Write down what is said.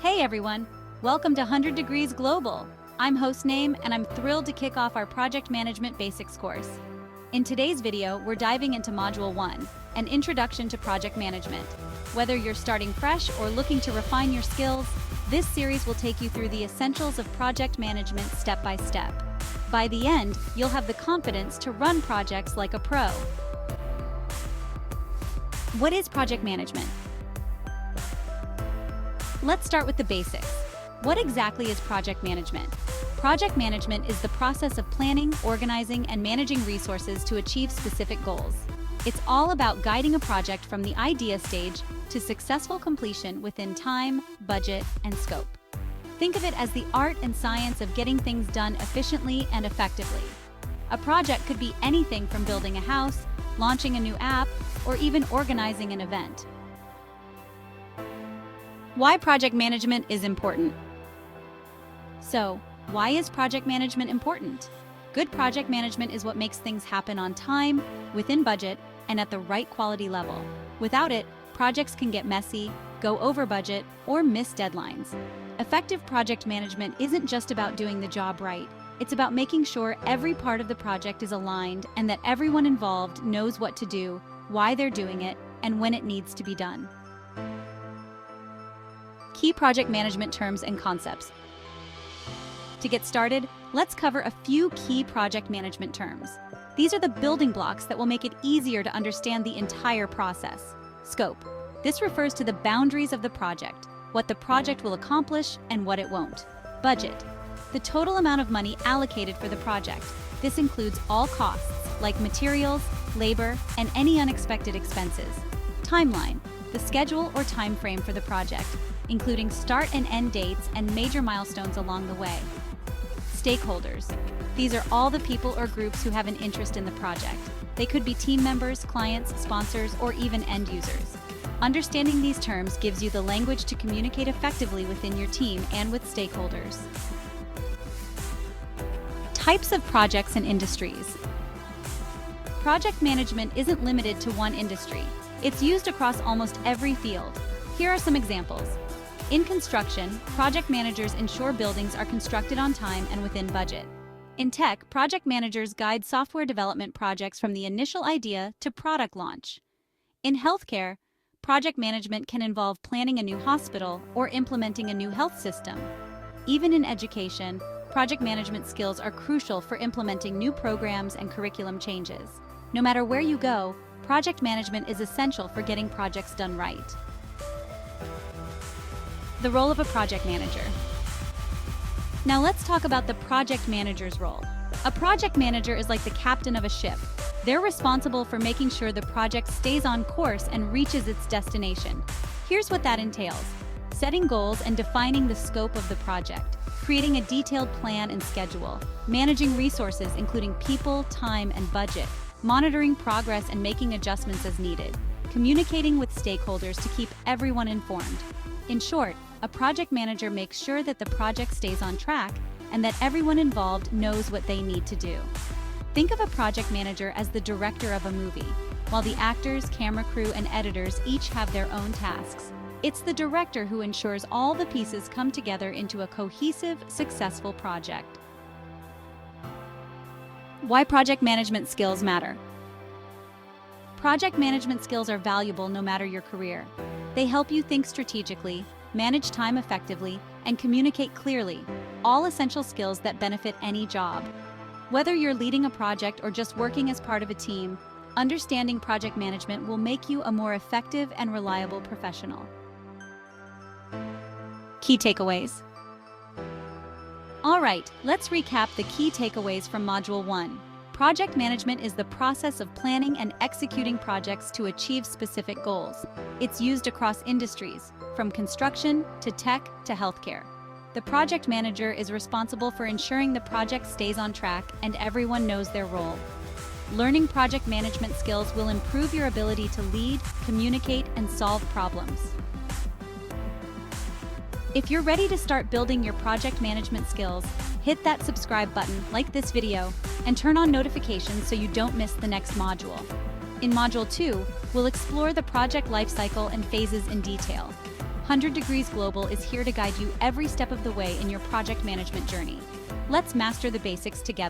Hey everyone, welcome to 100 Degrees Global. I'm host Name and I'm thrilled to kick off our Project Management Basics course. In today's video, we're diving into Module 1, an introduction to project management. Whether you're starting fresh or looking to refine your skills, this series will take you through the essentials of project management step by step. By the end, you'll have the confidence to run projects like a pro. What is project management? Let's start with the basics. What exactly is project management? Project management is the process of planning, organizing, and managing resources to achieve specific goals. It's all about guiding a project from the idea stage to successful completion within time, budget, and scope. Think of it as the art and science of getting things done efficiently and effectively. A project could be anything from building a house, launching a new app, or even organizing an event. Why project management is important. So, why is project management important? Good project management is what makes things happen on time, within budget, and at the right quality level. Without it, projects can get messy, go over budget, or miss deadlines. Effective project management isn't just about doing the job right. It's about making sure every part of the project is aligned and that everyone involved knows what to do, why they're doing it, and when it needs to be done. Key project management terms and concepts. To get started, let's cover a few key project management terms. These are the building blocks that will make it easier to understand the entire process. Scope. This refers to the boundaries of the project, what the project will accomplish and what it won't. Budget. The total amount of money allocated for the project. This includes all costs, like materials, labor, and any unexpected expenses. Timeline. The schedule or time frame for the project, including start and end dates and major milestones along the way. Stakeholders. These are all the people or groups who have an interest in the project. They could be team members, clients, sponsors, or even end users. Understanding these terms gives you the language to communicate effectively within your team and with stakeholders. Types of projects and industries. Project management isn't limited to one industry. It's used across almost every field. Here are some examples. In construction, project managers ensure buildings are constructed on time and within budget. In tech, project managers guide software development projects from the initial idea to product launch. In healthcare, project management can involve planning a new hospital or implementing a new health system. Even in education, project management skills are crucial for implementing new programs and curriculum changes. No matter where you go, project management is essential for getting projects done right. The role of a project manager. Now let's talk about the project manager's role. A project manager is like the captain of a ship. They're responsible for making sure the project stays on course and reaches its destination. Here's what that entails: setting goals and defining the scope of the project, creating a detailed plan and schedule, managing resources including people, time, and budget, monitoring progress and making adjustments as needed, communicating with stakeholders to keep everyone informed. In short, a project manager makes sure that the project stays on track and that everyone involved knows what they need to do. Think of a project manager as the director of a movie, while the actors, camera crew, and editors each have their own tasks. It's the director who ensures all the pieces come together into a cohesive, successful project. Why project management skills matter. Project management skills are valuable no matter your career. They help you think strategically, manage time effectively, and communicate clearly, all essential skills that benefit any job. Whether you're leading a project or just working as part of a team, understanding project management will make you a more effective and reliable professional. Key takeaways. All right, let's recap the key takeaways from Module 1. Project management is the process of planning and executing projects to achieve specific goals. It's used across industries, from construction to tech to healthcare. The project manager is responsible for ensuring the project stays on track and everyone knows their role. Learning project management skills will improve your ability to lead, communicate, and solve problems. If you're ready to start building your project management skills, hit that subscribe button, like this video, and turn on notifications so you don't miss the next module. In Module 2, we'll explore the project lifecycle and phases in detail. 100 Degrees Global is here to guide you every step of the way in your project management journey. Let's master the basics together.